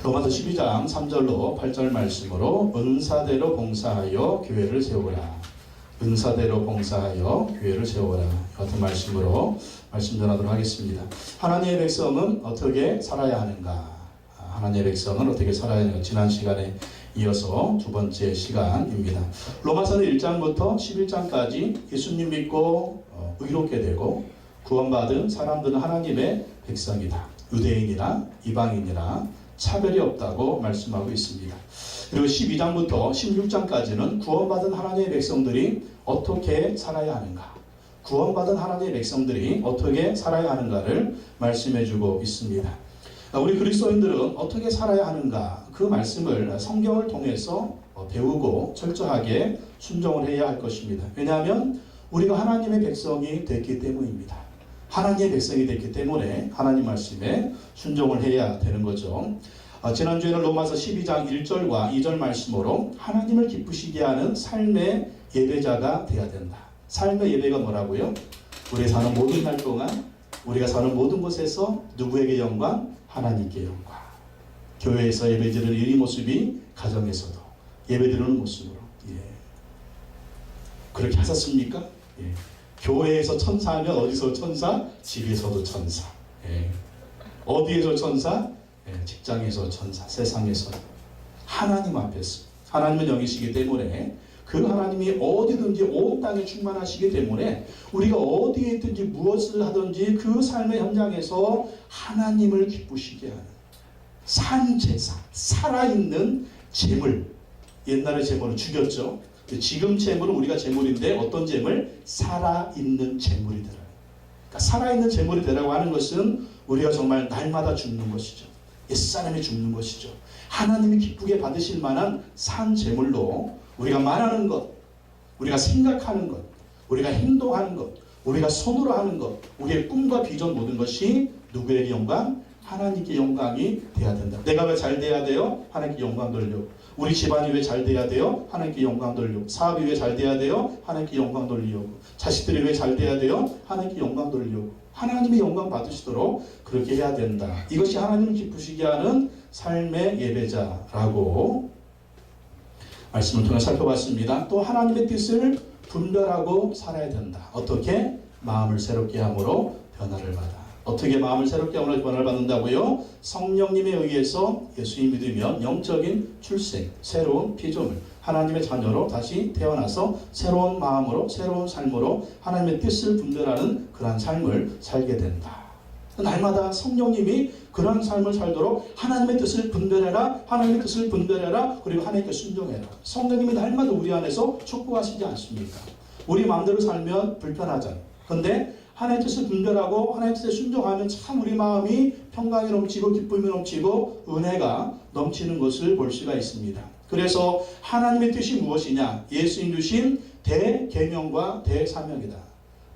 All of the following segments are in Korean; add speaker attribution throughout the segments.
Speaker 1: 로마서 12장 3절로 8절 말씀으로 은사대로 봉사하여 교회를 세우라. 은사대로 봉사하여 교회를 세우라. 같은 말씀으로 말씀 전하도록 하겠습니다. 하나님의 백성은 어떻게 살아야 하는가? 하나님의 백성은 어떻게 살아야 하는가? 지난 시간에 이어서 두 번째 시간입니다. 로마서는 1장부터 11장까지 예수님 믿고 의롭게 되고 구원받은 사람들은 하나님의 백성이다. 유대인이나 이방인이나 차별이 없다고 말씀하고 있습니다. 그리고 12장부터 16장까지는 구원받은 하나님의 백성들이 어떻게 살아야 하는가, 구원받은 하나님의 백성들이 어떻게 살아야 하는가를 말씀해주고 있습니다. 우리 그리스도인들은 어떻게 살아야 하는가, 그 말씀을 성경을 통해서 배우고 철저하게 순종을 해야 할 것입니다. 왜냐하면 우리가 하나님의 백성이 됐기 때문입니다. 하나님의 백성이 됐기 때문에 하나님 말씀에 순종을 해야 되는 거죠. 지난주에는 로마서 12장 1절과 2절 말씀으로 하나님을 기쁘시게 하는 삶의 예배자가 되어야 된다. 삶의 예배가 뭐라고요? 우리가 사는 모든 날 동안 우리가 사는 모든 곳에서 누구에게 영광? 하나님께 영광. 교회에서 예배드리는 이 모습이 가정에서도 예배드리는 모습으로 그렇게 하셨습니까? 교회에서 천사하면 어디서 천사? 집에서도 천사. 어디에서 천사? 직장에서 천사. 세상에서 하나님 앞에서 하나님은 영이시기 때문에 그 하나님이 어디든지 온 땅에 충만하시기 때문에 우리가 어디에 있든지 무엇을 하든지 그 삶의 현장에서 하나님을 기쁘시게 하는 산제사, 살아있는 재물. 옛날에 재물은 죽였죠. 지금 재물은 우리가 재물인데 어떤 재물? 살아있는 재물이 되라. 그러니까 살아있는 재물이 되라고 하는 것은 우리가 정말 날마다 죽는 것이죠. 옛사람이 죽는 것이죠. 하나님이 기쁘게 받으실 만한 산 재물로 우리가 말하는 것, 우리가 생각하는 것, 우리가 행동하는 것, 우리가 손으로 하는 것, 우리의 꿈과 비전 모든 것이 누구에게 영광? 하나님께 영광이 돼야 된다. 내가 왜 잘 돼야 돼요? 하나님께 영광 돌려고. 우리 집안이 왜 잘 돼야 돼요? 하나님께 영광 돌리고. 사업이 왜 잘 돼야 돼요? 하나님께 영광 돌리려고. 자식들이 왜 잘 돼야 돼요? 하나님께 영광 돌리려고. 하나님의 영광 받으시도록 그렇게 해야 된다. 이것이 하나님을 기쁘시게 하는 삶의 예배자라고 말씀을 통해 살펴봤습니다. 또 하나님의 뜻을 분별하고 살아야 된다. 어떻게? 마음을 새롭게 함으로 변화를 받아. 어떻게 마음을 새롭게 함으로 변화를 받는다고요? 성령님에 의해서 예수님 믿으면 영적인 출생, 새로운 피조물, 하나님의 자녀로 다시 태어나서 새로운 마음으로, 새로운 삶으로 하나님의 뜻을 분별하는 그러한 삶을 살게 된다. 날마다 성령님이 그런 삶을 살도록 하나님의 뜻을 분별해라, 하나님의 뜻을 분별해라, 그리고 하나님께 순종해라. 성령님이 날마다 우리 안에서 촉구하시지 않습니까? 우리 마음대로 살면 불편하잖아요. 그런데 하나님의 뜻을 분별하고 하나님의 뜻에 순종하면 참 우리 마음이 평강이 넘치고 기쁨이 넘치고 은혜가 넘치는 것을 볼 수가 있습니다. 그래서 하나님의 뜻이 무엇이냐? 예수님 주신 대계명과 대사명이다.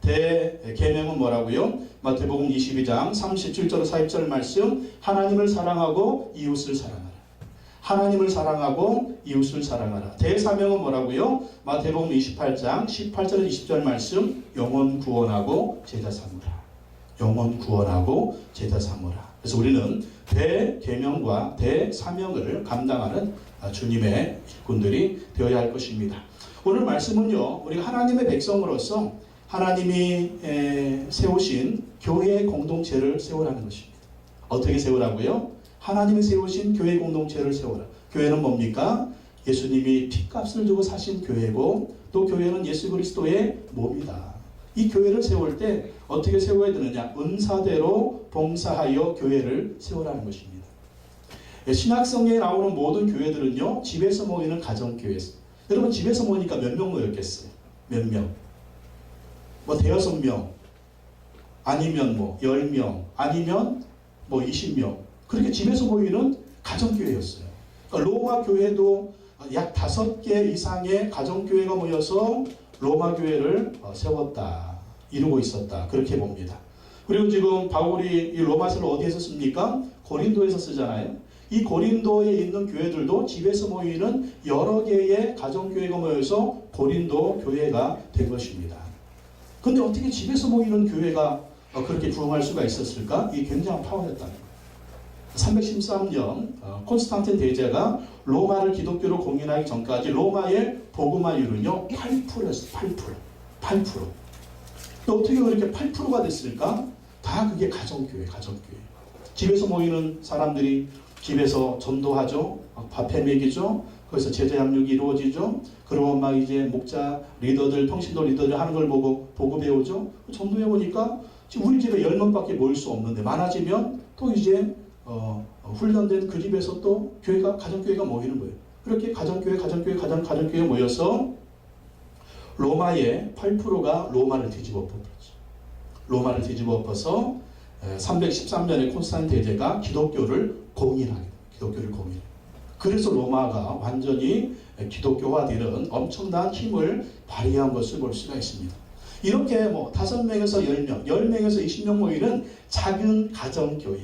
Speaker 1: 대계명은 뭐라고요? 마태복음 22장 37절 40절 말씀, 하나님을 사랑하고 이웃을 사랑하라. 하나님을 사랑하고 이웃을 사랑하라. 대사명은 뭐라고요? 마태복음 28장 18절 20절 말씀, 영혼 구원하고 제자 삼으라. 영혼 구원하고 제자 삼으라. 그래서 우리는 대계명과 대사명을 감당하는 주님의 일꾼들이 되어야 할 것입니다. 오늘 말씀은요, 우리가 하나님의 백성으로서 하나님이 세우신 교회 공동체를 세우라는 것입니다. 어떻게 세우라고요? 하나님이 세우신 교회 공동체를 세우라. 교회는 뭡니까? 예수님이 핏값을 주고 사신 교회고 또 교회는 예수 그리스도의 몸이다. 이 교회를 세울 때 어떻게 세워야 되느냐? 은사대로 봉사하여 교회를 세우라는 것입니다. 신약성경에 나오는 모든 교회들은요, 집에서 모이는 가정교회. 여러분 집에서 모이니까 몇 명 모였겠어요? 몇 명? 뭐 대여섯 명, 아니면 뭐 10명, 아니면 뭐 20명. 그렇게 집에서 모이는 가정교회였어요. 그러니까 로마 교회도 약 5개 이상의 가정교회가 모여서 로마 교회를 세웠다. 이루고 있었다. 그렇게 봅니다. 그리고 지금 바울이 이 로마서를 어디에서 씁니까? 고린도에서 쓰잖아요. 이 고린도에 있는 교회들도 집에서 모이는 여러 개의 가정교회가 모여서 고린도 교회가 된 것입니다. 그런데 어떻게 집에서 모이는 교회가 그렇게 부흥할 수가 있었을까? 이게 굉장한 파워였다는 거예요. 313년 콘스탄틴 대제가 로마를 기독교로 공인하기 전까지 로마의 복음화율은요 8%였어요. 8%. 어떻게 그렇게 8%가 됐을까? 다 그게 가정교회. 집에서 모이는 사람들이 집에서 전도하죠. 밥해 먹이죠. 거기서 제자 양육이 이루어지죠. 그러고 막 이제 목자 리더들, 평신도 리더들 하는 걸 보고 배우죠. 전도해 보니까 지금 우리 집에 10명밖에 모일 수 없는데 많아지면 또 이제 훈련된 그 집에서 또 가정교회가 모이는 거예요. 그렇게 가정교회 모여서 로마의 8%가 로마를 뒤집어 엎었죠. 로마를 뒤집어 엎어서 313년에 콘스탄틴 대제가 기독교를 공인하게 됩니다. 기독교를 공인. 그래서 로마가 완전히 기독교화되는 엄청난 힘을 발휘한 것을 볼 수가 있습니다. 이렇게 5명에서 10명, 10명에서 20명 모이는 작은 가정교회,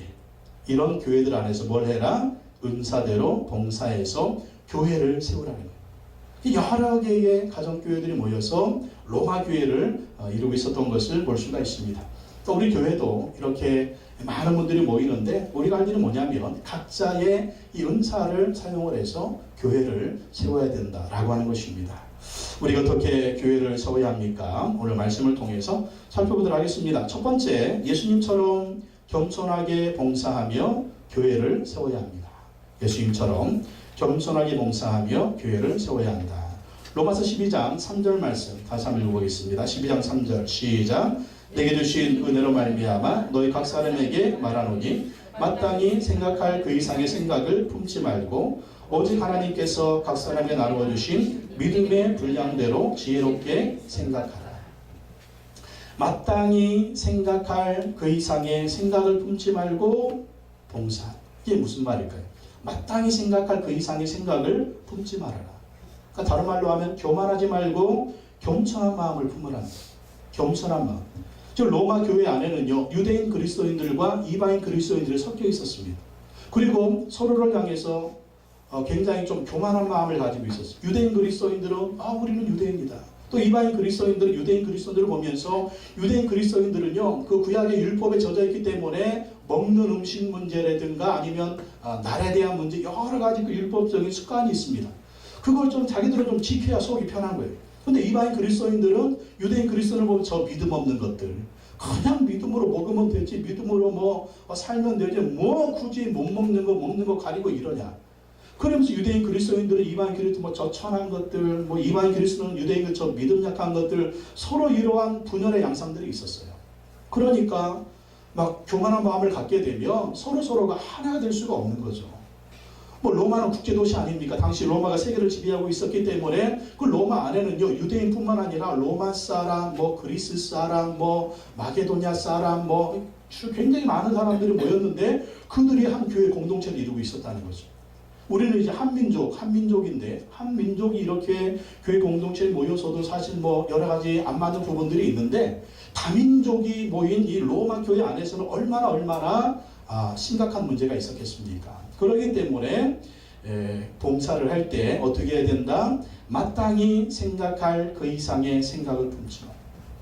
Speaker 1: 이런 교회들 안에서 뭘 해라? 은사대로 봉사해서 교회를 세우라는 거예요. 여러 개의 가정교회들이 모여서 로마 교회를 이루고 있었던 것을 볼 수가 있습니다. 또 우리 교회도 이렇게 많은 분들이 모이는데 우리가 할 일은 뭐냐면 각자의 이 은사를 사용을 해서 교회를 세워야 된다라고 하는 것입니다. 우리가 어떻게 교회를 세워야 합니까? 오늘 말씀을 통해서 살펴보도록 하겠습니다. 첫 번째, 예수님처럼 겸손하게 봉사하며 교회를 세워야 합니다. 예수님처럼 겸손하게 봉사하며 교회를 세워야 한다. 로마서 12장 3절 말씀 다시 한번 읽어보겠습니다. 12장 3절 시작. 내게 주신 은혜로 말미암아 너희 각 사람에게 말하노니 마땅히 생각할 그 이상의 생각을 품지 말고 오직 하나님께서 각 사람에게 나누어 주신 믿음의 분량대로 지혜롭게 생각하라. 마땅히 생각할 그 이상의 생각을 품지 말고 봉사. 이게 무슨 말일까요? 마땅히 생각할 그 이상의 생각을 품지 말아라. 그러니까 다른 말로 하면 교만하지 말고 겸손한 마음을 품으라. 겸손한 마음. 즉 로마 교회 안에는요 유대인 그리스도인들과 이방인 그리스도인들이 섞여 있었습니다. 그리고 서로를 향해서 굉장히 좀 교만한 마음을 가지고 있었어요. 유대인 그리스도인들은 우리는 유대인이다. 또 이방인 그리스도인들은 유대인 그리스도인들을 보면서 유대인 그리스도인들은요 그 구약의 율법에 젖어 있기 때문에 먹는 음식 문제라든가 아니면 날에 대한 문제 여러 가지 그 율법적인 습관이 있습니다. 그걸 좀 자기들은 좀 지켜야 속이 편한 거예요. 근데 이방인 그리스도인들은 유대인 그리스도인을 보면 저 믿음 없는 것들 그냥 믿음으로 먹으면 되지 믿음으로 살면 되지 굳이 못 먹는 거 가리고 이러냐. 그러면서 유대인 그리스도인들은 이방인 그리스도 저 천한 것들 이방인 그리스도는 유대인 저 믿음 약한 것들 서로 이러한 분열의 양상들이 있었어요. 그러니까 막 교만한 마음을 갖게 되면 서로가 하나가 될 수가 없는 거죠. 로마는 국제도시 아닙니까? 당시 로마가 세계를 지배하고 있었기 때문에 그 로마 안에는요 유대인뿐만 아니라 로마 사람, 그리스 사람, 마게도냐 사람, 굉장히 많은 사람들이 모였는데 그들이 한 교회 공동체를 이루고 있었다는 거죠. 우리는 이제 한민족인데 한민족이 이렇게 교회 공동체에 모여서도 사실 여러 가지 안 맞는 부분들이 있는데 다민족이 모인 이 로마 교회 안에서는 얼마나 심각한 문제가 있었겠습니까? 그렇기 때문에 봉사를 할 때 어떻게 해야 된다? 마땅히 생각할 그 이상의 생각을 품지 마.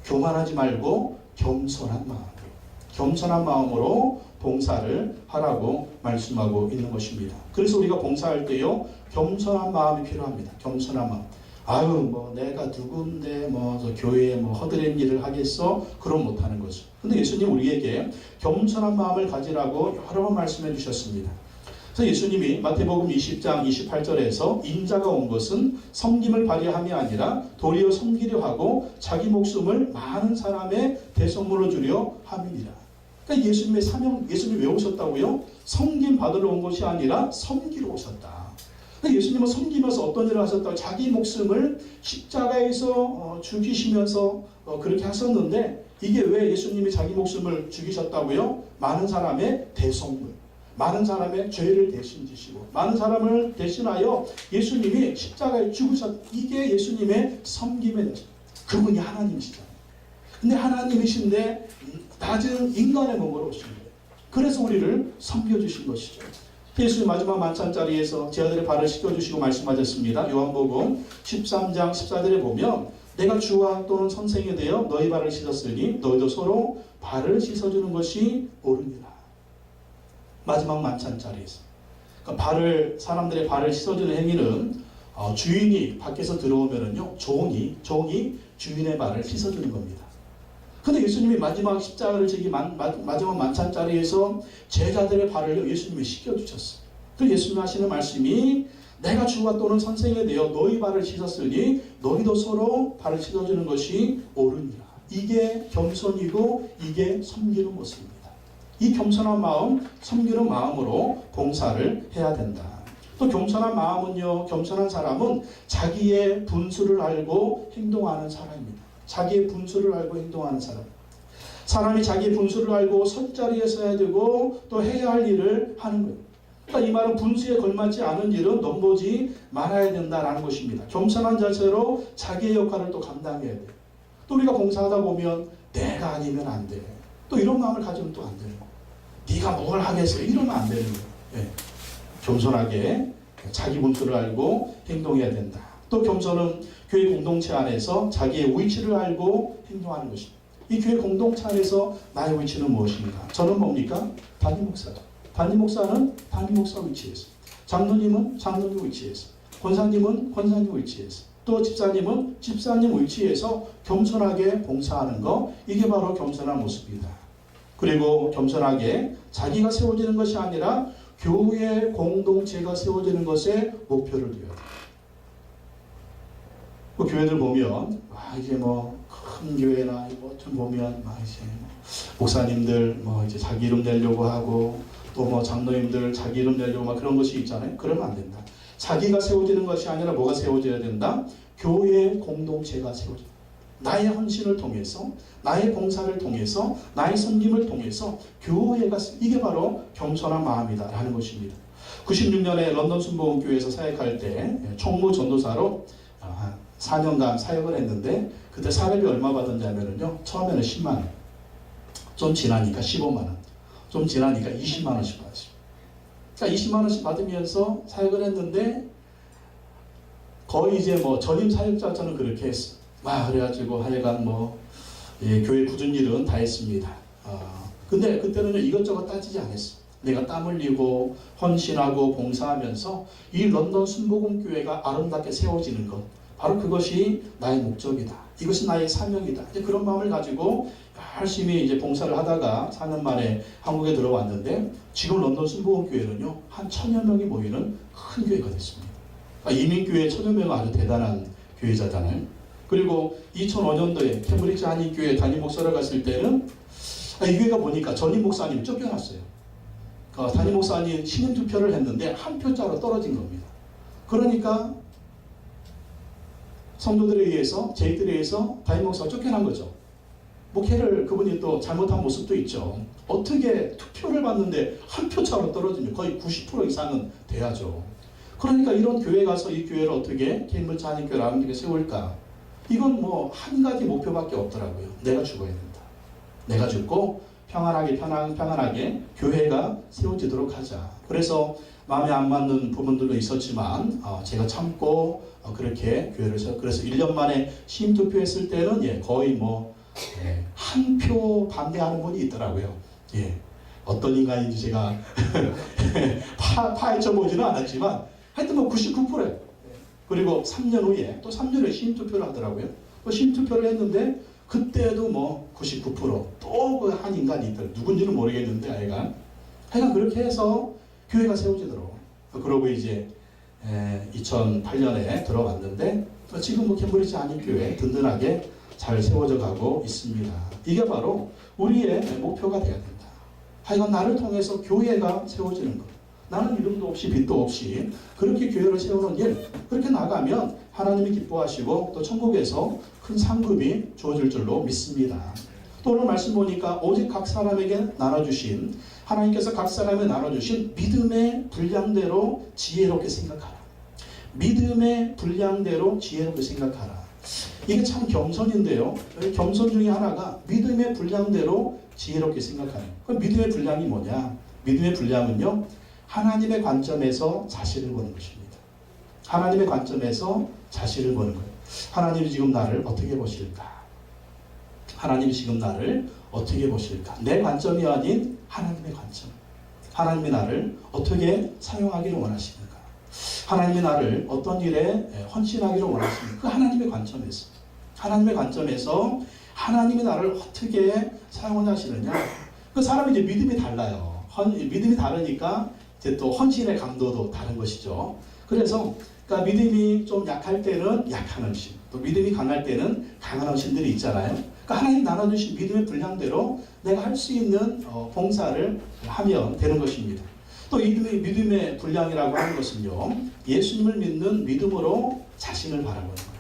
Speaker 1: 교만하지 말고 겸손한 마음으로 봉사를 하라고 말씀하고 있는 것입니다. 그래서 우리가 봉사할 때요 겸손한 마음이 필요합니다. 겸손한 마음. 내가 누군데 저 교회에 허드렛 일을 하겠어? 그럼 못하는 거죠. 근데 예수님 우리에게 겸손한 마음을 가지라고 여러 번 말씀해 주셨습니다. 그래서 예수님이 마태복음 20장 28절에서 인자가 온 것은 섬김을 발휘함이 아니라 도리어 섬기려 하고 자기 목숨을 많은 사람의 대속물로 주려 함이니라. 그러니까 예수님의 사명, 예수님이 왜 오셨다고요? 섬김 받으러 온 것이 아니라 섬기러 오셨다. 예수님은 섬기면서 어떤 일을 하셨다고? 자기 목숨을 십자가에서 죽이시면서 그렇게 하셨는데 이게 왜 예수님이 자기 목숨을 죽이셨다고요? 많은 사람의 대속물, 많은 사람의 죄를 대신 지시고 많은 사람을 대신하여 예수님이 십자가에 죽으셨. 이게 예수님의 섬김의 대신. 그분이 하나님이시잖아요. 근데 하나님이신데 낮은 인간의 몸으로 오신 거예요. 그래서 우리를 섬겨주신 것이죠. 예수님 마지막 만찬 자리에서 제 아들의 발을 씻겨주시고 말씀하셨습니다. 요한복음 13장 14절에 보면 내가 주와 또는 선생이 되어 너희 발을 씻었으니 너희도 서로 발을 씻어주는 것이 옳으니라. 마지막 만찬 자리에서. 그러니까 사람들의 발을 씻어주는 행위는 주인이 밖에서 들어오면은요, 종이 주인의 발을 씻어주는 겁니다. 근데 예수님이 마지막 십자가를 지기 마지막 만찬 자리에서 제자들의 발을 예수님이 씻겨주셨어요. 그 예수님 하시는 말씀이 내가 주와 또는 선생에 되어 너희 발을 씻었으니 너희도 서로 발을 씻어주는 것이 옳으니라. 이게 겸손이고 이게 섬기는 모습입니다. 이 겸손한 마음, 섬기는 마음으로 봉사를 해야 된다. 또 겸손한 마음은요, 겸손한 사람은 자기의 분수를 알고 행동하는 사람입니다. 자기의 분수를 알고 행동하는 사람. 사람이 자기의 분수를 알고 설 자리에 서야 되고 또 해야 할 일을 하는 거예요. 그러니까 이 말은 분수에 걸맞지 않은 일은 넘보지 말아야 된다라는 것입니다. 겸손한 자세로 자기의 역할을 또 감당해야 돼요. 또 우리가 봉사하다 보면 내가 아니면 안 돼. 또 이런 마음을 가지면 또 안 되는 거예요. 네가 뭘 하겠어? 이러면 안 되는 거예요. 네. 겸손하게 자기 분수를 알고 행동해야 된다. 또 겸손은 교회 공동체 안에서 자기의 위치를 알고 행동하는 것입니다. 이 교회 공동체 안에서 나의 위치는 무엇인가? 저는 뭡니까? 담임 목사죠. 담임 목사는 담임 목사 위치에서, 장로님은 장로님 위치에서, 권사님은 권사님 위치에서, 또 집사님은 집사님 위치에서 겸손하게 봉사하는 것, 이게 바로 겸손한 모습이다. 그리고 겸손하게 자기가 세워지는 것이 아니라 교회 공동체가 세워지는 것에 목표를 두어야 돼. 그 교회들 보면 이제 큰 교회나 좀 보면 이제 목사님들 이제 자기 이름 내려고 하고 또 장로님들 자기 이름 내려고 그런 것이 있잖아요. 그러면 안 된다. 자기가 세워지는 것이 아니라 뭐가 세워져야 된다? 교회 공동체가 세워져. 나의 헌신을 통해서, 나의 봉사를 통해서, 나의 섬김을 통해서 교회가, 이게 바로 겸손한 마음이다라는 것입니다. 96년에 런던 순복음교회에서 사역할 때 총무 전도사로 4년간 사역을 했는데 그때 사례비 얼마 받았냐면요, 처음에는 10만 원, 좀 지나니까 15만 원, 좀 지나니까 20만 원씩 받았어요. 그러니까 20만 원씩 받으면서 사역을 했는데 거의 이제 전임 사역자처럼 그렇게 했어. 그래가지고 하여간 교회 굳은 일은 다 했습니다. 근데 그때는 이것저것 따지지 않았어. 내가 땀 흘리고 헌신하고 봉사하면서 이 런던 순복음교회가 아름답게 세워지는 것, 바로 그것이 나의 목적이다. 이것이 나의 사명이다. 이제 그런 마음을 가지고 열심히 이제 봉사를 하다가 4년 만에 한국에 들어왔는데 지금 런던 순복음교회는요, 한 1000여 명이 모이는 큰 교회가 됐습니다. 이민교회 1000여 명은 아주 대단한 교회자잖아요. 그리고 2005년도에 캠브리지 한인교회 담임 목사를 갔을 때는 이 교회가 보니까 전임 목사님이 쫓겨났어요. 담임 목사님 신임 투표를 했는데 한 표짜로 떨어진 겁니다. 그러니까 성도들에 의해서, 제익들에 의해서 담임 목사가 쫓겨난 거죠. 목회를 그분이 또 잘못한 모습도 있죠. 어떻게 투표를 받는데 한 표차로 떨어지면 거의 90% 이상은 돼야죠. 그러니까 이런 교회 가서 이 교회를 어떻게 캠브리지 한인교회를 아름답게 세울까? 이건 한 가지 목표밖에 없더라고요. 내가 죽어야 된다. 내가 죽고 편안하게 교회가 세워지도록 하자. 그래서 마음에 안 맞는 부분들도 있었지만 제가 참고 그렇게 교회를 그래서 1년 만에 시임투표했을 때는 거의 한 표 반대하는 분이 있더라고요. 어떤 인간인지 제가 파헤쳐 보지는 않았지만 하여튼 99%예요. 그리고 3년 후에 또 3년 후에 시임투표를 하더라고요. 시임투표를 했는데 그때도 99% 또 한 인간이 있더라고요. 누군지는 모르겠는데 하여간 그렇게 해서 교회가 세워지더라고요. 그러고 이제 2008년에 들어왔는데 지금 캠브리지 한인교회 든든하게 잘 세워져 가고 있습니다. 이게 바로 우리의 목표가 되어야 된다. 하여간 나를 통해서 교회가 세워지는 것. 나는 이름도 없이 빛도 없이 그렇게 교회를 세우는 일, 그렇게 나가면 하나님이 기뻐하시고 또 천국에서 큰 상급이 주어질 줄로 믿습니다. 또 오늘 말씀 보니까 오직 각 사람에게 나눠주신, 하나님께서 각 사람에 나눠주신 믿음의 분량대로 지혜롭게 생각하라. 믿음의 분량대로 지혜롭게 생각하라. 이게 참 겸손인데요. 겸손 중에 하나가 믿음의 분량대로 지혜롭게 생각하는. 그 믿음의 분량이 뭐냐? 믿음의 분량은요, 하나님의 관점에서 자신을 보는 것입니다. 하나님의 관점에서 자신을 보는 거예요. 하나님이 지금 나를 어떻게 보실까? 하나님이 지금 나를 어떻게 보실까? 내 관점이 아닌 하나님의 관점. 하나님이 나를 어떻게 사용하기를 원하시는가? 하나님이 나를 어떤 일에 헌신하기를 원하시는가? 그 하나님의 관점에서 하나님이 나를 어떻게 사용하시느냐? 그 사람이 이제 믿음이 달라요. 믿음이 다르니까 이제 또 헌신의 강도도 다른 것이죠. 그래서 그러니까 믿음이 좀 약할 때는 약한 헌신, 또 믿음이 강할 때는 강한 헌신들이 있잖아요. 그러니까 하나님 나눠주신 믿음의 분량대로 내가 할 수 있는 봉사를 하면 되는 것입니다. 또 믿음의 분량이라고 하는 것은요, 예수님을 믿는 믿음으로 자신을 바라보는 거예요.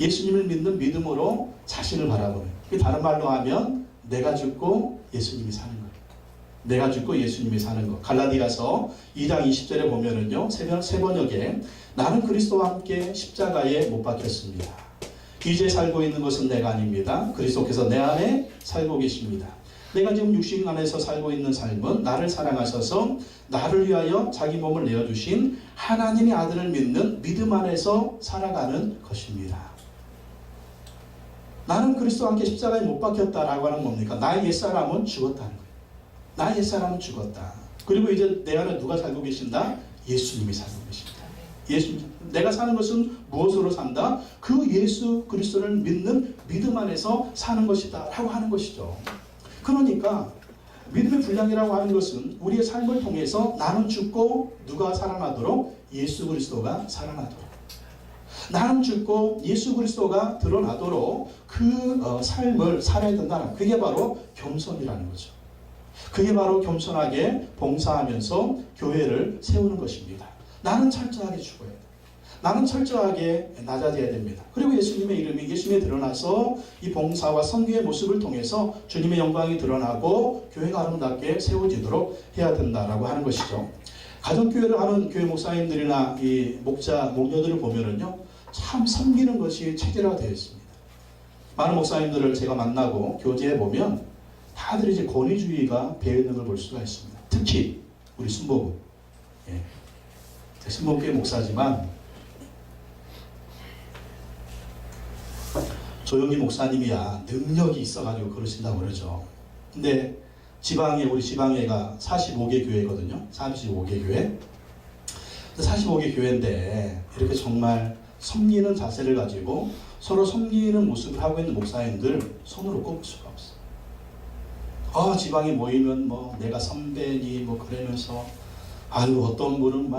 Speaker 1: 예수님을 믿는 믿음으로 자신을 바라보는 거예요. 다른 말로 하면 내가 죽고 예수님이 사는 거예요. 내가 죽고 예수님이 사는 것. 갈라디아서 2장 20절에 보면은요, 세 번역에 나는 그리스도와 함께 십자가에 못 박혔습니다. 이제 살고 있는 것은 내가 아닙니다. 그리스도께서 내 안에 살고 계십니다. 내가 지금 육신 안에서 살고 있는 삶은 나를 사랑하셔서 나를 위하여 자기 몸을 내어주신 하나님의 아들을 믿는 믿음 안에서 살아가는 것입니다. 나는 그리스도와 함께 십자가에 못 박혔다라고 하는 뭡니까? 나의 옛사람은 죽었다는 거예요. 나의 옛사람은 죽었다. 그리고 이제 내 안에 누가 살고 계신다? 예수님이 살고 계십니다. 예수님. 내가 사는 것은 무엇으로 산다? 그 예수 그리스도를 믿는 믿음 안에서 사는 것이다 라고 하는 것이죠. 그러니까 믿음의 분량이라고 하는 것은 우리의 삶을 통해서 나는 죽고 누가 살아나도록? 예수 그리스도가 살아나도록. 나는 죽고 예수 그리스도가 드러나도록 그 삶을 살아야 된다는, 그게 바로 겸손이라는 거죠. 그게 바로 겸손하게 봉사하면서 교회를 세우는 것입니다. 나는 철저하게 죽어야 돼. 나는 철저하게 낮아져야 됩니다. 그리고 예수님의 이름이 예수님에 드러나서 이 봉사와 선교의 모습을 통해서 주님의 영광이 드러나고 교회가 아름답게 세워지도록 해야 된다라고 하는 것이죠. 가정교회를 하는 교회 목사님들이나 이 목녀들을 보면은요, 참 섬기는 것이 체계화되어 있습니다. 많은 목사님들을 제가 만나고 교제해 보면 다들 이제 권위주의가 배어 있는 걸 볼 수가 있습니다. 특히 우리 순복음, 순복음교회 목사지만 조영기 목사님이야 능력이 있어가지고 그러신다고 그러죠. 근데 우리 지방회가 45개 교회거든요. 45개 교회. 45개 교회인데 이렇게 정말 섬기는 자세를 가지고 서로 섬기는 모습을 하고 있는 목사님들 손으로 꼽을 수가 없어요. 지방에 모이면 뭐 내가 선배니 뭐 그러면서 어떤 분은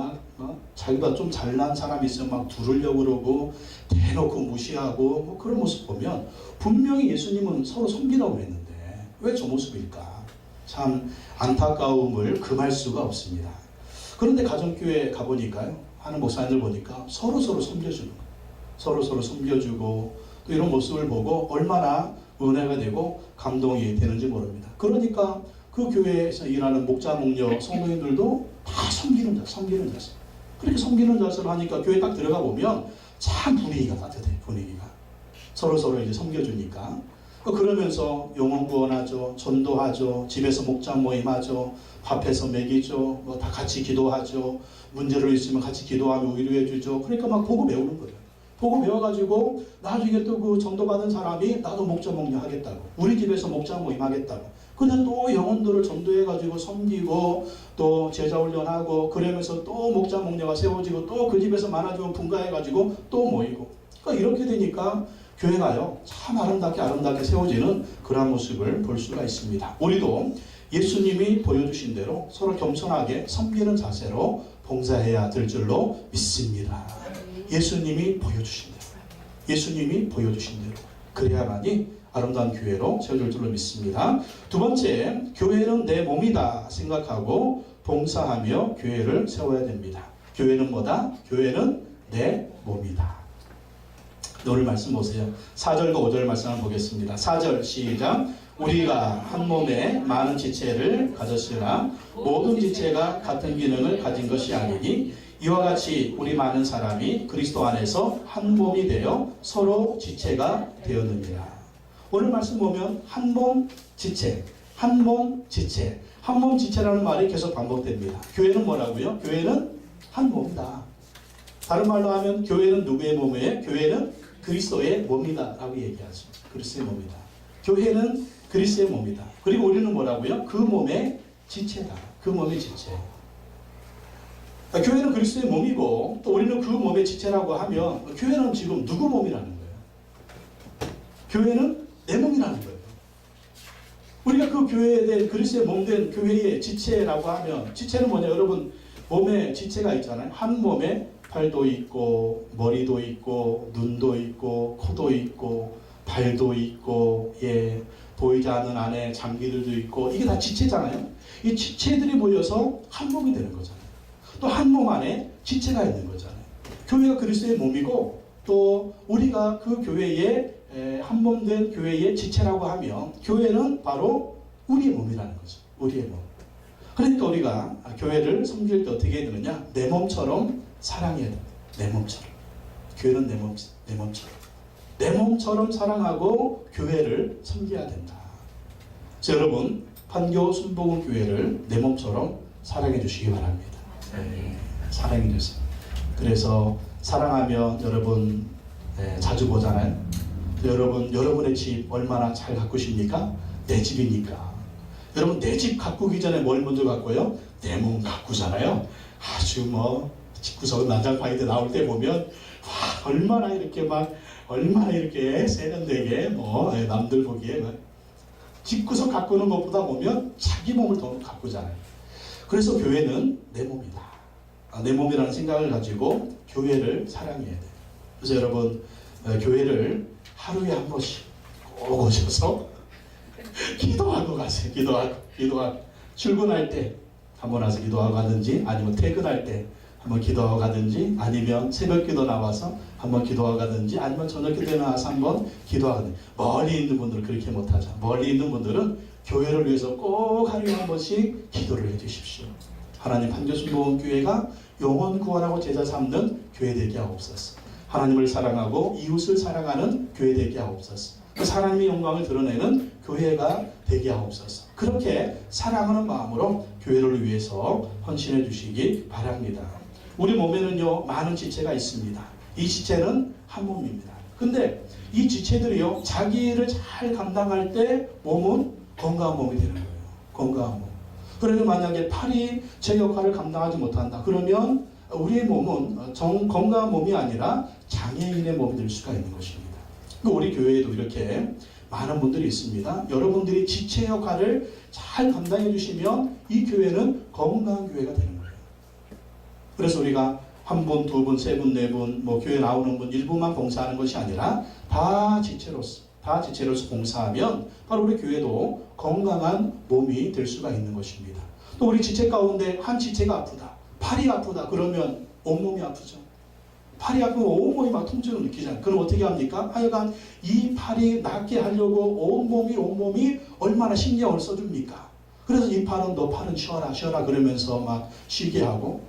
Speaker 1: 자기가 좀 잘난 사람이 있으면 막 두르려고 그러고 대놓고 무시하고 뭐 그런 모습 보면 분명히 예수님은 서로 섬기라고 했는데 왜 저 모습일까? 참 안타까움을 금할 수가 없습니다. 그런데 가정교회 가보니까요, 하는 목사님들 보니까 서로 섬겨주는 거예요. 서로 섬겨주고 또 이런 모습을 보고 얼마나 은혜가 되고 감동이 되는지 모릅니다. 그러니까 그 교회에서 일하는 목자, 목녀, 성도님들도 다 섬기는 자세. 그렇게 섬기는 자세로 하니까 교회 딱 들어가 보면 참 분위기가 따뜻해. 분위기가 서로 이제 섬겨주니까. 그러면서 영혼 구원하죠, 전도하죠, 집에서 목장 모임하죠, 밥해서 먹이죠, 뭐 다 같이 기도하죠, 문제로 있으면 같이 기도하며 위로해주죠. 그러니까 막 보고 배우는 거예요. 보고 배워가지고 나중에 또 그 전도받은 사람이 나도 목자 목녀 하겠다고, 우리 집에서 목장 모임 하겠다고. 근데 또 영혼들을 전도해가지고 섬기고 또 제자훈련하고 그러면서 또 목자 목녀가 세워지고 또 그 집에서 많아지면 분가해가지고 또 모이고. 그러니까 이렇게 되니까 교회가요 참 아름답게 세워지는 그러한 모습을 볼 수가 있습니다. 우리도 예수님이 보여주신 대로 서로 겸손하게 섬기는 자세로 봉사해야 될 줄로 믿습니다. 예수님이 보여주신 대로 그래야만이 아름다운 교회로 세워질 줄로 믿습니다. 두 번째, 교회는 내 몸이다 생각하고 봉사하며 교회를 세워야 됩니다. 교회는 뭐다? 교회는 내 몸이다. 오늘 말씀 보세요. 4절과 5절 말씀 한번 보겠습니다. 4절 시작. 우리가 한 몸에 많은 지체를 가졌으나 모든 지체가 같은 기능을 가진 것이 아니니 이와 같이 우리 많은 사람이 그리스도 안에서 한 몸이 되어 서로 지체가 되었느니라. 오늘 말씀 보면 한 몸 지체, 한 몸 지체라는 말이 계속 반복됩니다. 교회는 뭐라고요? 교회는 한 몸이다. 다른 말로 하면 교회는 누구의 몸이에요? 교회는 그리스도의 몸이다 라고 얘기하죠. 그리스도의 몸이다. 교회는 그리스도의 몸이다. 그리고 우리는 뭐라고요? 그 몸의 지체다. 그 몸의 지체. 교회는 그리스도의 몸이고 또 우리는 그 몸의 지체라고 하면 교회는 지금 누구 몸이라는 거예요? 교회는 내 몸이라는 거예요. 우리가 그 교회에 대한 그리스도의 몸된 교회의 지체라고 하면 지체는 뭐냐? 여러분 몸에 지체가 있잖아요. 한 몸에 팔도 있고 머리도 있고 눈도 있고 코도 있고 발도 있고 보이지 않는 안에 장기들도 있고 이게 다 지체잖아요. 이 지체들이 모여서 한 몸이 되는 거잖아요. 또 한 몸 안에 지체가 있는 거잖아요. 교회가 그리스도의 몸이고 또 우리가 그 교회의 한 몸 된 교회의 지체라고 하면 교회는 바로 우리의 몸이라는 거죠. 우리의 몸. 그러니까 우리가 교회를 섬길 때 어떻게 해야 되느냐? 내 몸처럼 사랑해야 돼. 내 몸처럼. 교회는 내 몸처럼. 내 몸처럼 사랑하고 교회를 섬겨야 된다. 자, 여러분 판교 순복음 교회를 내 몸처럼 사랑해 주시기 바랍니다. 사랑해 주세요. 그래서 사랑하면 여러분 자주 보잖아요. 여러분 여러분의 집 얼마나 잘 가꾸십니까? 내 집이니까. 여러분 내 집 가꾸기 전에 뭘 먼저 가꾸어요? 내 몸 가꾸잖아요. 아주 뭐 집구석 난장판인데 나올 때 보면 와 얼마나 이렇게 세련되게 남들 보기에 집구석 가꾸는 것보다 보면 자기 몸을 더 가꾸잖아요. 그래서 교회는 내 몸이다. 내 몸이라는 생각을 가지고 교회를 사랑해야 돼요. 그래서 여러분 교회를 하루에 한 번씩 꼭 오셔서 기도하고 가세요. 기도하고 출근할 때 한 번 와서 기도하고 가든지 아니면 퇴근할 때 한번 기도하고 가든지 아니면 새벽 기도 나와서 한번 기도하고 가든지 아니면 저녁 기도에 나와서 한번 기도하든지. 멀리 있는 분들은 그렇게 못하죠. 멀리 있는 분들은 교회를 위해서 꼭 하루에 한 번씩 기도를 해주십시오. 하나님 판교순복음교회가 영혼 구원하고 제자 삼는 교회 되게 하옵소서. 하나님을 사랑하고 이웃을 사랑하는 교회 되게 하옵소서. 하나님의 영광을 드러내는 교회가 되게 하옵소서. 그렇게 사랑하는 마음으로 교회를 위해서 헌신해 주시기 바랍니다. 우리 몸에는요 많은 지체가 있습니다. 이 지체는 한 몸입니다. 근데 이 지체들이요 자기 일을 잘 감당할 때 몸은 건강한 몸이 되는 거예요. 건강한 몸. 그러면 만약에 팔이 제 역할을 감당하지 못한다. 그러면 우리의 몸은 건강한 몸이 아니라 장애인의 몸이 될 수가 있는 것입니다. 우리 교회에도 이렇게 많은 분들이 있습니다. 여러분들이 지체 역할을 잘 감당해 주시면 이 교회는 건강한 교회가 되는 거예요. 그래서 우리가 한 분, 두 분, 세 분, 네 분, 교회 나오는 분 일부만 봉사하는 것이 아니라 다 지체로서 봉사하면 바로 우리 교회도 건강한 몸이 될 수가 있는 것입니다. 또 우리 지체 가운데 한 지체가 아프다. 팔이 아프다. 그러면 온몸이 아프죠. 팔이 아프면 온몸이 막 통증을 느끼잖아요. 그럼 어떻게 합니까? 하여간 이 팔이 낫게 하려고 온몸이 얼마나 신경을 써줍니까? 그래서 이 팔은 너 팔은 쉬어라 그러면서 막 쉬게 하고.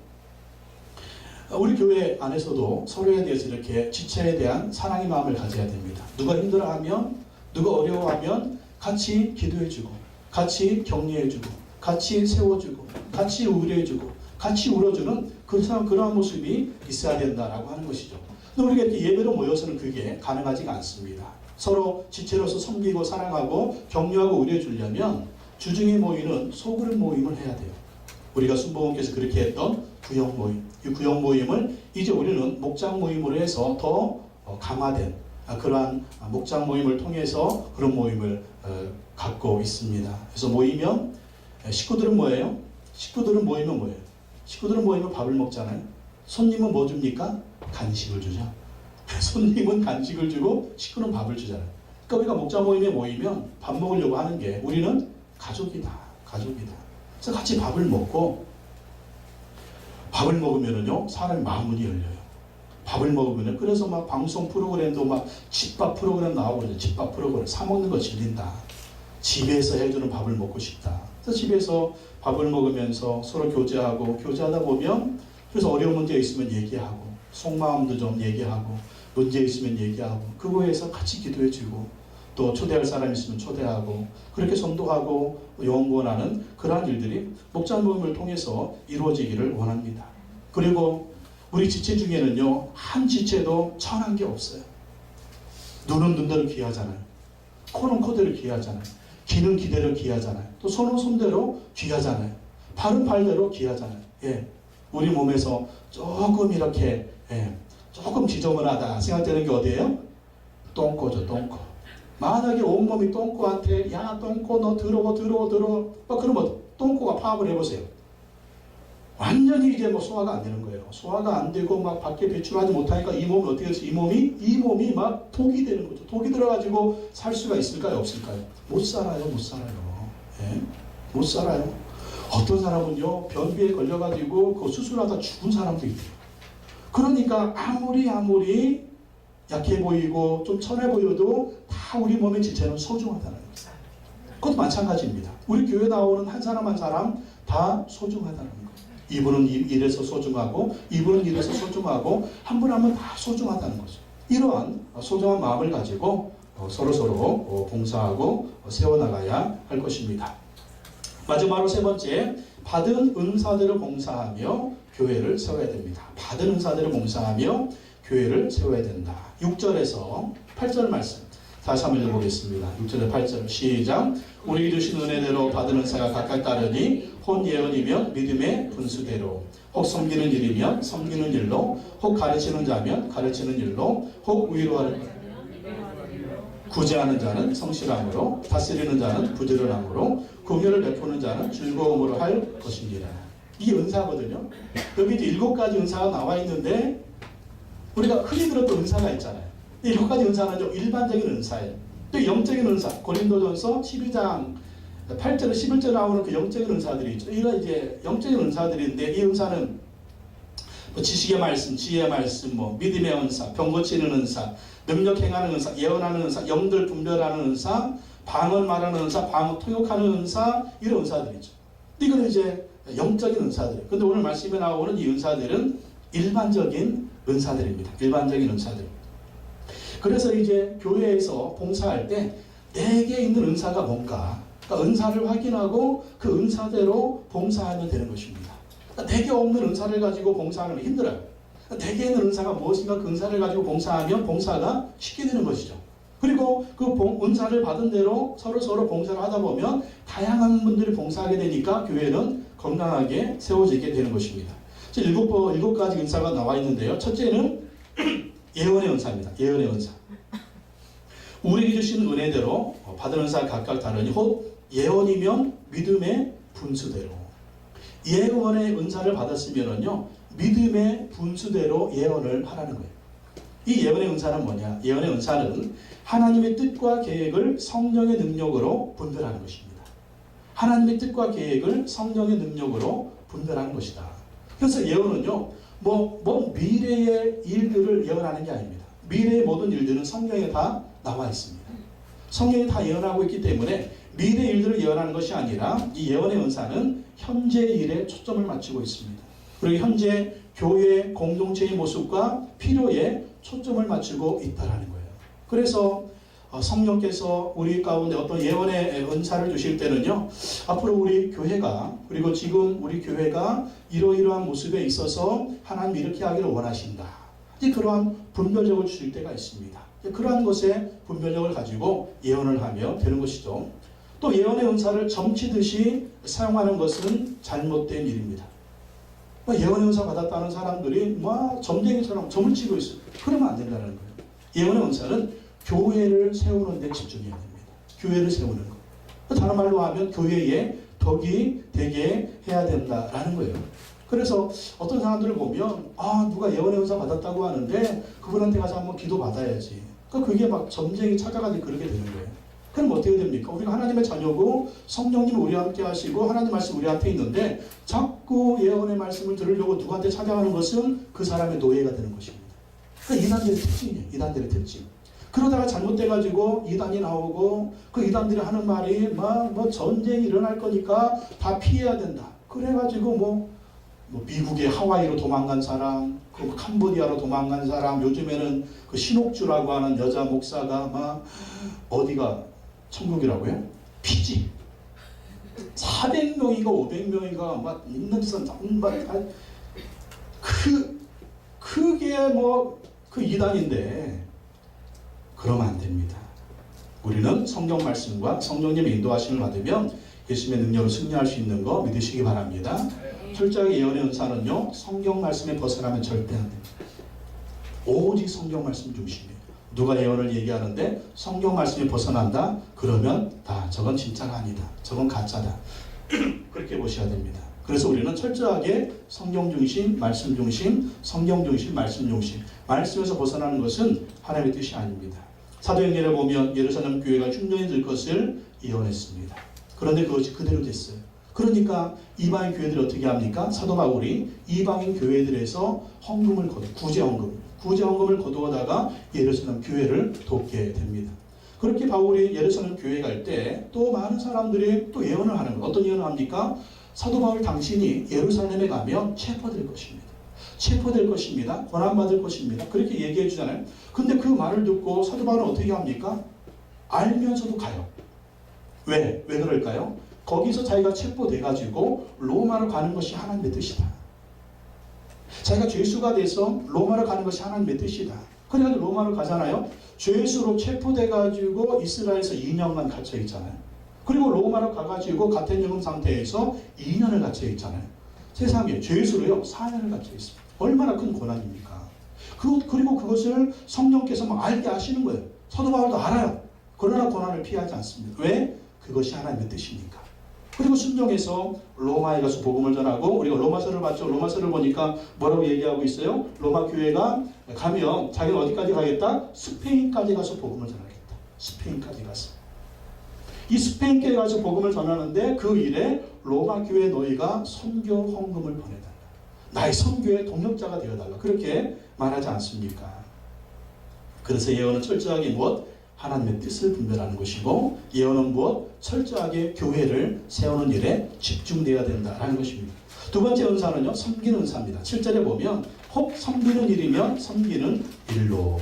Speaker 1: 우리 교회 안에서도 서로에 대해서 이렇게 지체에 대한 사랑의 마음을 가져야 됩니다. 누가 힘들어하면, 누가 어려워하면 같이 기도해주고, 같이 격려해주고, 같이 세워주고, 같이 우려해주고, 같이 울어주는 그러한 모습이 있어야 된다라고 하는 것이죠. 근데 우리가 이렇게 예배로 모여서는 그게 가능하지가 않습니다. 서로 지체로서 섬기고 사랑하고 격려하고 우려해주려면 주중에 모이는 소그룹 모임을 해야 돼요. 우리가 순복음께서 그렇게 했던 구역 모임, 이 구역 모임을 이제 우리는 목장 모임으로 해서 더 강화된 그러한 목장 모임을 통해서 그런 모임을 갖고 있습니다. 그래서 모이면 식구들은 뭐예요? 식구들은 모이면 밥을 먹잖아요. 손님은 뭐 줍니까? 간식을 주죠. 손님은 간식을 주고 식구는 밥을 주잖아요. 그러니까 우리가 목장 모임에 모이면 밥 먹으려고 하는 게 우리는 가족이다. 그래서 같이 밥을 먹으면은요 사람의 마음문이 열려요. 밥을 먹으면은 그래서 막 방송 프로그램도 막 집밥 프로그램 나오고 그러죠. 집밥 프로그램 사 먹는 거 질린다. 집에서 해주는 밥을 먹고 싶다. 그래서 집에서 밥을 먹으면서 서로 교제하다 보면 그래서 어려운 문제 있으면 얘기하고 속마음도 좀 얘기하고 문제 있으면 얘기하고 그거에서 같이 기도해주고 또 초대할 사람 있으면 초대하고 그렇게 전도하고 영원하는 그러한 일들이 목장 모임을 통해서 이루어지기를 원합니다. 그리고 우리 지체 중에는요 한 지체도 천한 게 없어요. 눈은 눈대로 귀하잖아요. 코는 코대로 귀하잖아요. 귀는 귀대로 귀하잖아요. 또 손은 손대로 귀하잖아요. 발은 발대로 귀하잖아요. 우리 몸에서 조금 이렇게 조금 지저분하다 생각되는 게 어디예요? 똥꼬죠, 똥꼬. 만약에 온몸이 똥꼬한테 야 똥꼬 너 더러워 그러면 똥꼬가 파악을 해보세요. 완전히 이제 뭐 소화가 안 되는 거예요. 소화가 안 되고 막 밖에 배출하지 못하니까 이 몸이 어떻게 되지? 이 몸이 막 독이 되는 거죠. 독이 들어가지고 살 수가 있을까요? 없을까요? 못 살아요. 못 살아요. 어떤 사람은요 변비에 걸려가지고 그 수술하다 죽은 사람도 있대요. 그러니까 아무리 약해 보이고 좀 천해 보여도 다 우리 몸의 지체는 소중하다는 거예요. 그것도 마찬가지입니다. 우리 교회 나오는 한 사람 한 사람 다 소중하다는 거예요. 이분은 이래서 소중하고 이분은 이래서 소중하고 한 분 한 분 다 소중하다는 거죠. 이러한 소중한 마음을 가지고 서로 봉사하고 세워나가야 할 것입니다. 마지막으로 세 번째, 받은 은사대로 봉사하며 교회를 세워야 됩니다. 받은 은사대로 봉사하며 교회를 세워야 된다. 6절에서 8절 말씀 다시 한번 읽어보겠습니다. 6절에 8절 시작. 우리 주신 은혜대로 받은 은사가 각각 다르니 혹 예언이면 믿음의 분수대로, 혹 섬기는 일이면 섬기는 일로, 혹 가르치는 자면 가르치는 일로, 혹 위로하는 구제하는 자는 성실함으로, 다스리는 자는 부지런함으로, 긍휼을 베푸는 자는 즐거움으로 할 것입니다. 이게 은사거든요. 여기 이제 7가지 은사가 나와 있는데 우리가 흔히 들었던 은사가 있잖아요. 이 7가지 은사는 좀 일반적인 은사예요. 또 영적인 은사, 고린도전서 12장 8절, 11절 나오는 그 영적인 은사들이 있죠. 이런 이제 영적인 은사들인데 이 은사는 뭐 지식의 말씀, 지혜의 말씀, 뭐 믿음의 은사, 병 고치는 은사, 능력 행하는 은사, 예언하는 은사, 영들 분별하는 은사, 방언 말하는 은사, 방언 통역하는 은사, 이런 은사들이죠. 이거는 이제 영적인 은사들. 근데 오늘 말씀에 나오는 이 은사들은 일반적인 은사들입니다. 일반적인 은사들. 그래서 이제 교회에서 봉사할 때 내게 있는 은사가 뭔가, 그러니까 은사를 확인하고 그 은사대로 봉사하면 되는 것입니다. 그러니까 내게 없는 은사를 가지고 봉사하면 힘들어요. 내게 있는 은사가 무엇인가 그 은사를 가지고 봉사하면 봉사가 쉽게 되는 것이죠. 그리고 그 은사를 받은 대로 서로 봉사를 하다 보면 다양한 분들이 봉사하게 되니까 교회는 건강하게 세워지게 되는 것입니다. 7가지 은사가 나와 있는데요. 첫째는 예언의 은사입니다. 예언의 은사. 우리에게 주신 은혜대로 받은 은사가 각각 다르니 혹 예언이면 믿음의 분수대로. 예언의 은사를 받았으면요 믿음의 분수대로 예언을 하라는 거예요. 이 예언의 은사는 뭐냐? 예언의 은사는 하나님의 뜻과 계획을 성령의 능력으로 분별하는 것입니다. 하나님의 뜻과 계획을 성령의 능력으로 분별하는 것이다. 그래서 예언은요, 뭐 미래의 일들을 예언하는 게 아닙니다. 미래의 모든 일들은 성경에 다 나와 있습니다. 성경이 다 예언하고 있기 때문에 미래 일들을 예언하는 것이 아니라 이 예언의 은사는 현재 일에 초점을 맞추고 있습니다. 그리고 현재 교회 공동체의 모습과 필요에 초점을 맞추고 있다는 거예요. 그래서 성령께서 우리 가운데 어떤 예언의 은사를 주실 때는요, 앞으로 우리 교회가, 그리고 지금 우리 교회가 이러이러한 모습에 있어서 하나님 이렇게 하기를 원하신다. 이제 그러한 분별력을 주실 때가 있습니다. 그러한 것에 분별력을 가지고 예언을 하며 되는 것이죠. 또 예언의 은사를 점치듯이 사용하는 것은 잘못된 일입니다. 예언의 은사 받았다는 사람들이 막 점쟁이처럼 점을 치고 있어요. 그러면 안 된다는 거예요. 예언의 은사는 교회를 세우는 데 집중해야 됩니다. 교회를 세우는 것. 다른 말로 하면 교회에 덕이 되게 해야 된다라는 거예요. 그래서 어떤 사람들을 보면 누가 예언의 은사 받았다고 하는데 그분한테 가서 한번 기도 받아야지. 그게 막 점쟁이 찾아가지고 그렇게 되는 거예요. 그럼 어떻게 됩니까? 우리가 하나님의 자녀고 성령님이 우리와 함께 하시고 하나님 말씀 우리한테 있는데 자꾸 예언의 말씀을 들으려고 누구한테 찾아가는 것은 그 사람의 노예가 되는 것입니다. 그러니까 이단들의 특징이에요. 이단들의 특징. 그러다가 잘못돼가지고 이단이 나오고 그 이단들이 하는 말이 뭐 전쟁이 일어날 거니까 다 피해야 된다. 그래가지고 뭐 미국의 하와이로 도망간 사람, 그 캄보디아로 도망간 사람, 요즘에는 그 신옥주라고 하는 여자 목사가 막 어디가 천국이라고요? 피지. 400명이가 500명이가 막 있는 데서 그게 그 이단인데 그러면 안 됩니다. 우리는 성경 말씀과 성령님의 인도하심을 받으면 예수님의 능력으로 승리할 수 있는 거 믿으시기 바랍니다. 철저하게 예언의 은사는요, 성경 말씀에 벗어나면 절대 안 됩니다. 오직 성경 말씀 중심이에요. 누가 예언을 얘기하는데 성경 말씀이 벗어난다? 그러면 저건 진짜가 아니다. 저건 가짜다. 그렇게 보셔야 됩니다. 그래서 우리는 철저하게 성경 중심, 말씀 중심, 성경 중심, 말씀 중심. 말씀에서 벗어나는 것은 하나님의 뜻이 아닙니다. 사도행전에 보면 예루살렘 교회가 흉년이 될 것을 예언했습니다. 그런데 그것이 그대로 됐어요. 그러니까 이방인 교회들이 어떻게 합니까? 사도 바울이 이방인 교회들에서 헌금을 구제 헌금을 거두어다가 예루살렘 교회를 돕게 됩니다. 그렇게 바울이 예루살렘 교회 갈 때 또 많은 사람들이 또 예언을 하는 거예요. 어떤 예언을 합니까? 사도 바울 당신이 예루살렘에 가면 체포될 것입니다. 체포될 것입니다. 고난받을 것입니다. 그렇게 얘기해 주잖아요. 근데 그 말을 듣고 사도 바울은 어떻게 합니까? 알면서도 가요. 왜 그럴까요? 거기서 자기가 체포돼가지고 로마로 가는 것이 하나님의 뜻이다. 자기가 죄수가 돼서 로마로 가는 것이 하나님의 뜻이다. 그래가지고 로마로 가잖아요. 죄수로 체포돼가지고 이스라엘에서 2년간 갇혀 있잖아요. 그리고 로마로 가가지고 같은 연금 상태에서 2년을 갇혀 있잖아요. 세상에 죄수로요 4년을 갇혀 있습니다. 얼마나 큰 고난입니까? 그리고 그것을 성령께서 막 알게 하시는 거예요. 사도 바울도 알아요. 그러나 고난을 피하지 않습니다. 왜? 그것이 하나님의 뜻이니까. 그리고 순종해서 로마에 가서 복음을 전하고, 우리가 로마서를 봤죠. 로마서를 보니까 뭐라고 얘기하고 있어요? 로마 교회가 가면 자기는 어디까지 가겠다? 스페인까지 가서 복음을 전하겠다. 스페인까지 가서. 이 스페인까지 가서 복음을 전하는데 그 일에 로마 교회 너희가 선교 헌금을 보내달라. 나의 선교의 동력자가 되어달라. 그렇게 말하지 않습니까? 그래서 예언은 철저하게 무엇? 하나님의 뜻을 분별하는 것이고, 예언은 무엇? 철저하게 교회를 세우는 일에 집중되어야 된다는 것입니다. 두 번째 은사는요, 섬기는 은사입니다. 7절에 보면 혹 섬기는 일이면 섬기는 일로.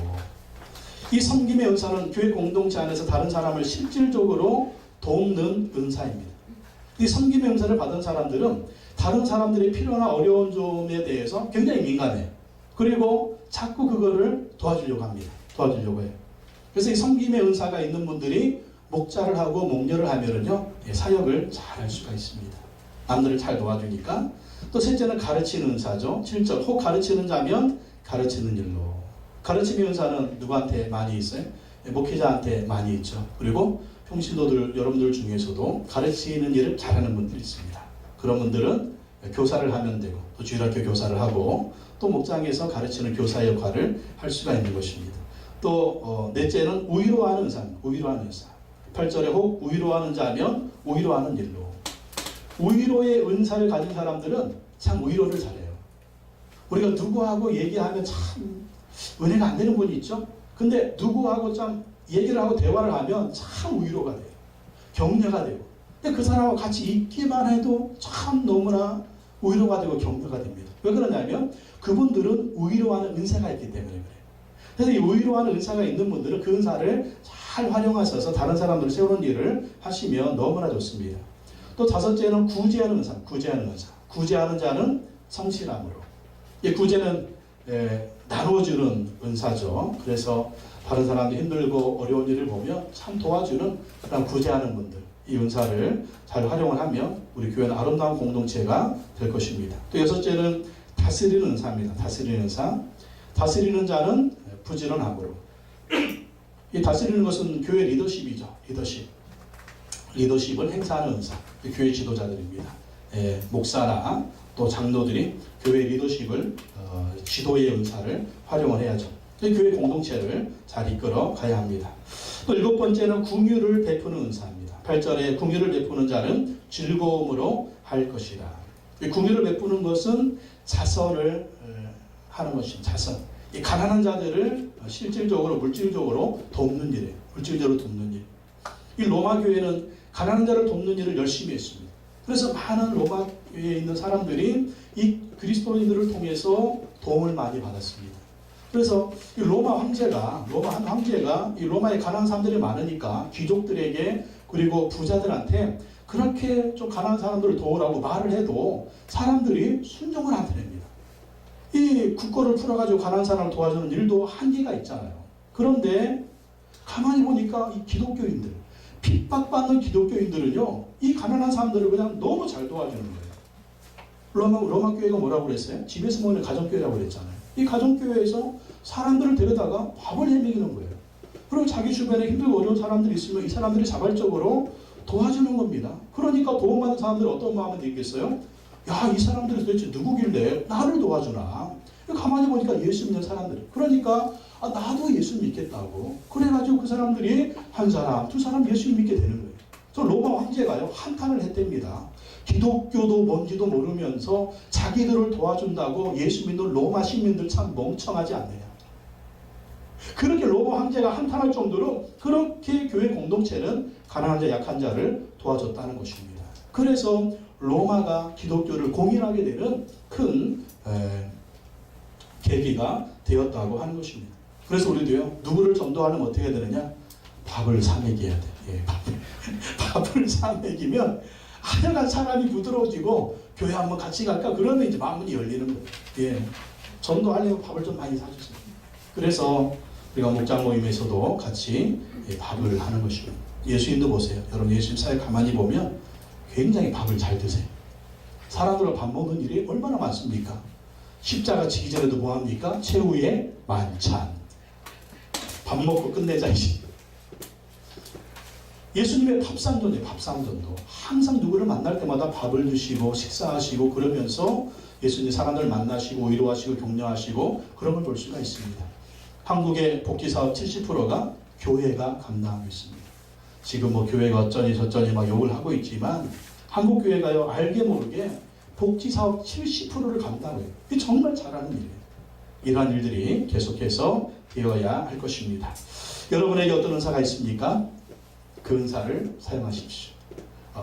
Speaker 1: 이 섬김의 은사는 교회 공동체 안에서 다른 사람을 실질적으로 돕는 은사입니다. 이 섬김의 은사를 받은 사람들은 다른 사람들의 필요나 어려운 점에 대해서 굉장히 민감해요. 그리고 자꾸 그거를 도와주려고 합니다. 도와주려고 해요. 그래서 이 섬김의 은사가 있는 분들이 목자를 하고 목녀를 하면은요, 사역을 잘 할 수가 있습니다. 남들을 잘 도와주니까. 또 셋째는 가르치는 은사죠. 7절 혹 가르치는 자면 가르치는 일로. 가르치는 은사는 누구한테 많이 있어요? 목회자한테 많이 있죠. 그리고 평신도들 여러분들 중에서도 가르치는 일을 잘하는 분들이 있습니다. 그런 분들은 교사를 하면 되고, 또 주일학교 교사를 하고, 또 목장에서 가르치는 교사 역할을 할 수가 있는 것입니다. 또 넷째는 우위로하는 은사입니다. 우위로하는 은사. 8절에 혹 우위로하는 자면 우위로하는 일로. 우위로의 은사를 가진 사람들은 참 우위로를 잘해요. 우리가 누구하고 얘기하면 참 은혜가 안 되는 분이 있죠. 근데 누구하고 참 얘기를 하고 대화를 하면 참 우위로가 돼요. 격려가 되고. 근데 그 사람하고 같이 있기만 해도 참 너무나 우위로가 되고 격려가 됩니다. 왜 그러냐면 그분들은 우위로하는 은사가 있기 때문에 그래요. 그래서 이 우위로하는 은사가 있는 분들은 그 은사를 잘 활용하셔서 다른 사람들을 세우는 일을 하시면 너무나 좋습니다. 또 다섯째는 구제하는 은사. 구제하는 은사. 구제하는 자는 성실함으로. 이 구제는 나눠주는 은사죠. 그래서 다른 사람들이 힘들고 어려운 일을 보면 참 도와주는 그런 구제하는 분들, 이 은사를 잘 활용을 하면 우리 교회는 아름다운 공동체가 될 것입니다. 또 여섯째는 다스리는 은사입니다. 다스리는 은사. 다스리는 자는 부지런함으로. 이 다스리는 것은 교회 리더십이죠. 리더십을 행사하는 은사. 교회 지도자들입니다. 목사나 또 장로들이 교회 리더십을 지도의 은사를 활용을 해야죠. 교회 공동체를 잘 이끌어 가야 합니다. 또 일곱 번째는 긍휼을 베푸는 은사입니다. 8절에 긍휼을 베푸는 자는 즐거움으로 할 것이라. 긍휼을 베푸는 것은 자선을 하는 것입니다. 자선. 이 가난한 자들을 실질적으로 물질적으로 돕는 일이에요. 물질적으로 돕는 일. 이 로마 교회는 가난한 자를 돕는 일을 열심히 했습니다. 그래서 많은 로마 교회에 있는 사람들이 이 그리스도인들을 통해서 도움을 많이 받았습니다. 그래서 이 로마 한 황제가 이 로마에 가난한 사람들이 많으니까 귀족들에게 그리고 부자들한테 그렇게 좀 가난한 사람들을 도우라고 말을 해도 사람들이 순종을 안 드립니다. 이 국고를 풀어가지고 가난한 사람을 도와주는 일도 한계가 있잖아요. 그런데 가만히 보니까 이 기독교인들, 핍박받는 기독교인들은요, 이 가난한 사람들을 그냥 너무 잘 도와주는 거예요. 로마 교회가 뭐라고 그랬어요? 집에서 모이는 가정교회라고 그랬잖아요. 이 가정교회에서 사람들을 데려다가 밥을 해먹이는 거예요. 그리고 자기 주변에 힘들고 어려운 사람들이 있으면 이 사람들이 자발적으로 도와주는 겁니다. 그러니까 도움받는 사람들이 어떤 마음을 느끼겠어요? 야, 이 사람들이 도대체 누구길래 나를 도와주나? 가만히 보니까 예수 믿는 사람들. 그러니까 나도 예수 믿겠다고. 그래가지고 그 사람들이 한 사람, 두 사람 예수 믿게 되는 거예요. 그래서 로마 황제가요, 한탄을 했답니다. 기독교도 뭔지도 모르면서 자기들을 도와준다고 예수 믿는 로마 시민들 참 멍청하지 않느냐. 그렇게 로마 황제가 한탄할 정도로 그렇게 교회 공동체는 가난한 자, 약한 자를 도와줬다는 것입니다. 그래서 로마가 기독교를 공인하게 되는 큰 계기가 되었다고 하는 것입니다. 그래서 우리도요, 누구를 전도하려면 어떻게 해야 되느냐? 밥을 사 먹여야 돼. 예, 밥을 사 먹이면 하여간 사람이 부드러워지고 교회 한번 같이 갈까? 그러면 이제 마음이 열리는 거예요. 예, 전도하려면 밥을 좀 많이 사주세요. 그래서 우리가 목장 모임에서도 같이 밥을 하는 것입니다. 예수님도 보세요. 여러분 예수님 사회 가만히 보면 굉장히 밥을 잘 드세요. 사람들과 밥 먹는 일이 얼마나 많습니까? 십자가 지기 전에도 뭐합니까? 최후의 만찬. 밥 먹고 끝내자 이제. 예수님의 밥상전이에요. 밥상전도. 항상 누구를 만날 때마다 밥을 드시고 식사하시고 그러면서 예수님 사람들을 만나시고 위로하시고 격려하시고 그런 걸 볼 수가 있습니다. 한국의 복지사업 70%가 교회가 감당하고 있습니다. 지금 뭐 교회가 어쩌니 저쩌니 막 욕을 하고 있지만 한국 교회가요, 알게 모르게 복지사업 70%를 감당해요. 이게 정말 잘하는 일이에요. 이러한 일들이 계속해서 되어야 할 것입니다. 여러분에게 어떤 은사가 있습니까? 그 은사를 사용하십시오.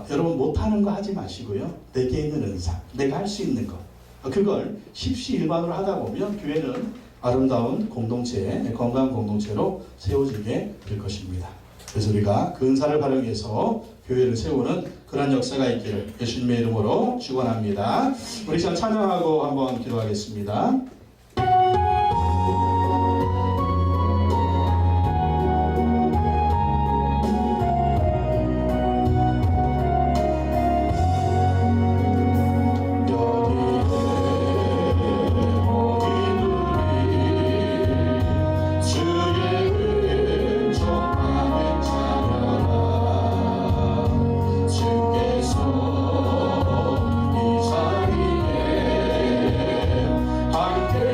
Speaker 1: 여러분 못하는 거 하지 마시고요. 내게 있는 은사, 내가 할 수 있는 것, 그걸 십시일반으로 하다 보면 교회는 아름다운 공동체, 건강한 공동체로 세워지게 될 것입니다. 그래서 우리가 그 은사를 활용해서 교회를 세우는 그런 역사가 있기를 예수님의 이름으로 축원합니다. 우리 시간 찬양하고 한번 기도하겠습니다. 함께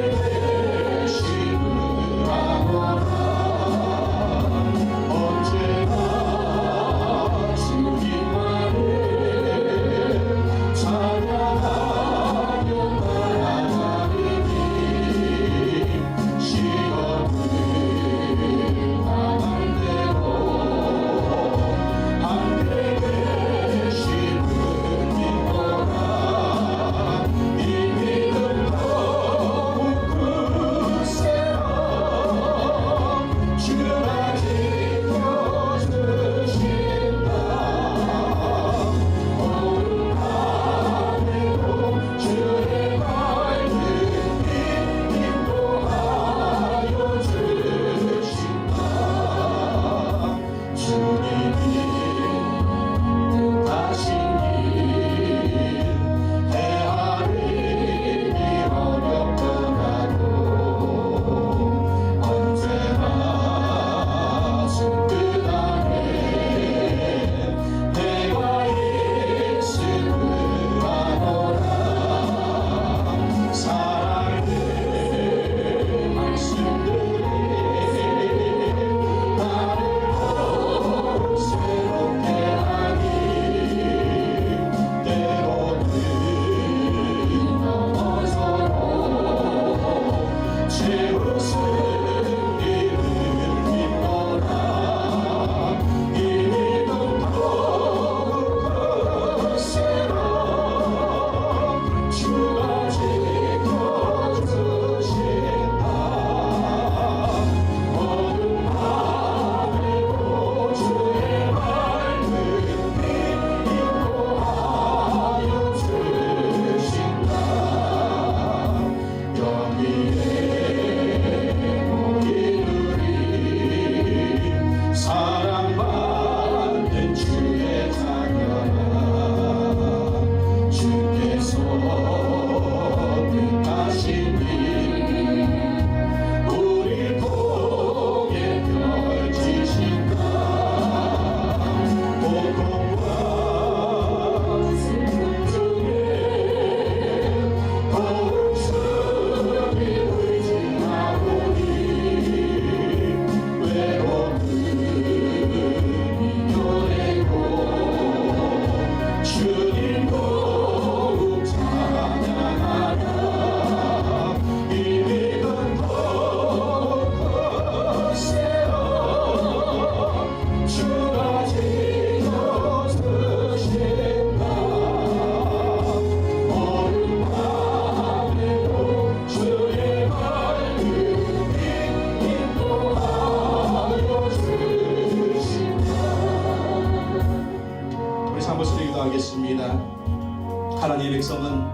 Speaker 1: 백성은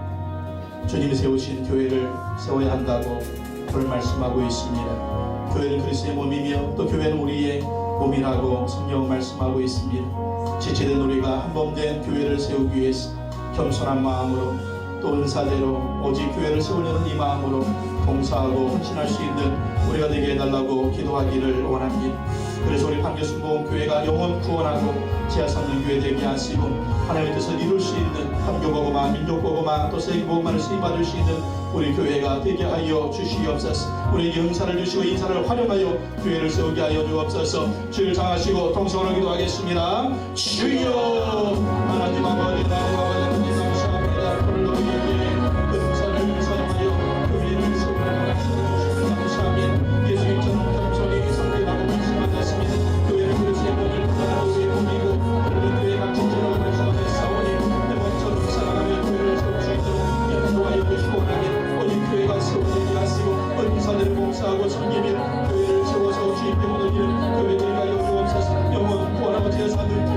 Speaker 1: 주님이 세우신 교회를 세워야 한다고 오늘 말씀하고 있습니다. 교회는 그리스도의 몸이며 또 교회는 우리의 몸이라고 성경 말씀하고 있습니다. 지체된 우리가 한몸된 교회를 세우기 위해서 겸손한 마음으로 또 은사대로 오직 교회를 세우려는 이 마음으로 봉사하고 헌신할 수 있는 우리가 되게 해달라고 기도하기를 원합니다. 그래서 우리 판교순복음교회가 영원 구원하고 제하삼는 교회 되게 하시고 하나님의 뜻을 이룰 수 있는 판교복음화 민족복음화 또 세계복음화를 쓰임받을 수 있는 우리 교회가 되게 하여 주시옵소서. 우리에게 은사를 주시고 인사를 활용하여 교회를 세우게 하여 주옵소서. 주를 장하시고 통성으로 기도하겠습니다. 주여 하나님 아버지 나라와 감사합니다. 그를 너희에게 은사를 사용하여 교회를 세우는 감사합니다. 예수님 전 겸손히 성대하고 말씀하셨습니다. 교회는 그리스도의 몸을 구하는 우리의 몸이고 그를 교회 각 지체로 말씀하는 사원이 내 몸처럼 살아가며 교회를 세울 수 있도록 인도하여 주시고 하나님 오직 교회가 세워지게 하시고 은사를 봉사하고 섬기며 교회를 세워서 주의 병을 이는 교회들이 하여 주옵소서. 영원 구원하고 제사는